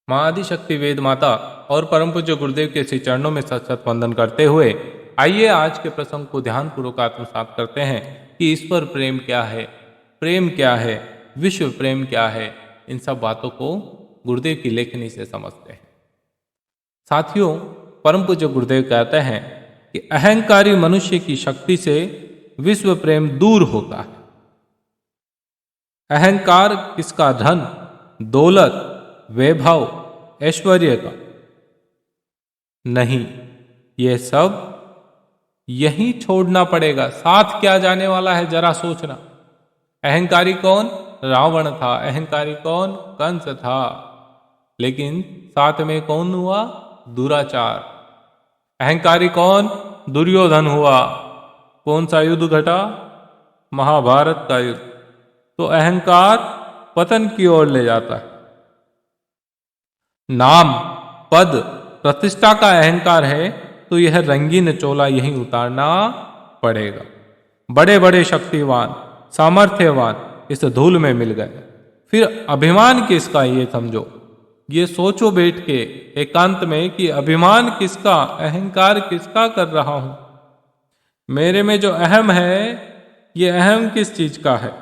माँ आदिशक्ति वेद माता और परम पूज्य गुरुदेव के श्री चरणों में सत सत वंदन करते हुए आइए आज के प्रसंग को ध्यानपूर्वक आत्मसात करते हैं कि ईश्वर प्रेम क्या है, विश्व प्रेम क्या है। इन सब बातों को गुरुदेव की लेखनी से समझते हैं। साथियों, परम पूज्य गुरुदेव कहते हैं कि अहंकारी मनुष्य की शक्ति से विश्व प्रेम दूर होता है। अहंकार किसका? धन, दौलत, वैभव, ऐश्वर्य का नहीं, ये सब यहीं छोड़ना पड़ेगा। साथ क्या जाने वाला है, जरा सोचना। अहंकारी कौन? रावण था। अहंकारी कौन? कंस था। लेकिन साथ में कौन हुआ? दुराचार। अहंकारी कौन? दुर्योधन हुआ। कौन सा युद्ध घटा? महाभारत का युद्ध। तो अहंकार पतन की ओर ले जाता है। नाम, पद, प्रतिष्ठा का अहंकार है तो यह रंगीन चोला यहीं उतारना पड़ेगा। बड़े बड़े शक्तिवान, सामर्थ्यवान इस धूल में मिल गए। फिर अभिमान किसका, ये समझो, ये सोचो बैठ के एकांत में कि अभिमान किसका, अहंकार किसका कर रहा हूं। मेरे में जो अहम है, ये अहम किस चीज का है?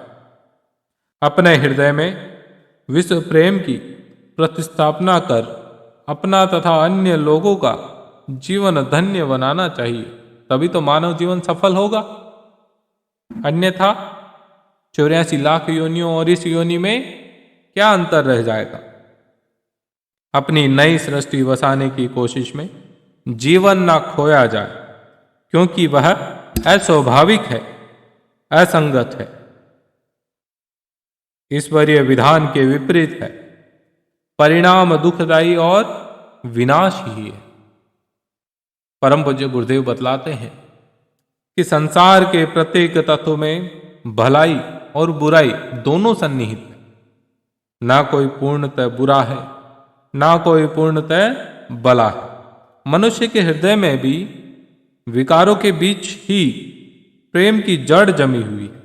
अपने हृदय में विश्व प्रेम की प्रतिस्थापना कर अपना तथा अन्य लोगों का जीवन धन्य बनाना चाहिए, तभी तो मानव जीवन सफल होगा। अन्यथा 84 लाख योनियों और इस योनि में क्या अंतर रह जाएगा? अपनी नई सृष्टि बसाने की कोशिश में जीवन ना खोया जाए, क्योंकि वह अस्वाभाविक है, असंगत है, ईश्वरीय विधान के विपरीत है, परिणाम दुखदायी और विनाश ही है। परम पूज्य गुरुदेव बतलाते हैं कि संसार के प्रत्येक तत्व में भलाई और बुराई दोनों सन्निहित है। ना कोई पूर्णतः बुरा है, ना कोई पूर्णतः भला है। मनुष्य के हृदय में भी विकारों के बीच ही प्रेम की जड़ जमी हुई है।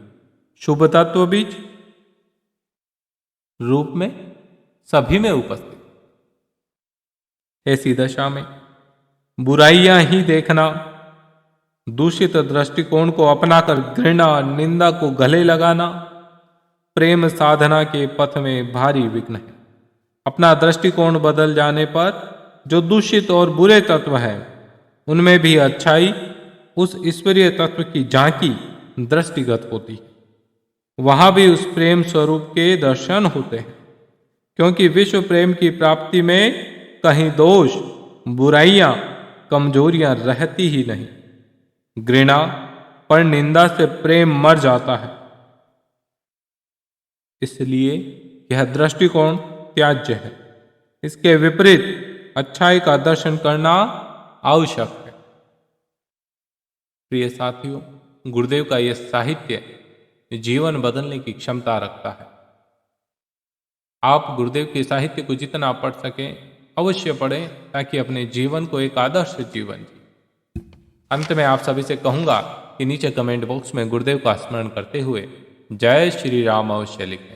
शुभ तत्व बीज रूप में सभी में उपस्थित। ऐसी दशा में बुराइयां ही देखना, दूषित दृष्टिकोण को अपनाकर घृणा निंदा को गले लगाना प्रेम साधना के पथ में भारी विघ्न है। अपना दृष्टिकोण बदल जाने पर जो दूषित और बुरे तत्व है, उनमें भी अच्छाई, उस ईश्वरीय तत्व की झांकी दृष्टिगत होती है। वहां भी उस प्रेम स्वरूप के दर्शन होते हैं, क्योंकि विश्व प्रेम की प्राप्ति में कहीं दोष, बुराइयां, कमजोरियां रहती ही नहीं। घृणा पर निंदा से प्रेम मर जाता है। इसलिए यह दृष्टिकोण त्याज्य है। इसके विपरीत अच्छाई का दर्शन करना आवश्यक है। प्रिय साथियों, गुरुदेव का यह साहित्य जीवन बदलने की क्षमता रखता है। आप गुरुदेव के साहित्य को जितना पढ़ सकें अवश्य पढ़ें, ताकि अपने जीवन को एक आदर्श जीवन जिए। अंत में आप सभी से कहूंगा कि नीचे कमेंट बॉक्स में गुरुदेव का स्मरण करते हुए जय श्री राम अवश्य लिखें।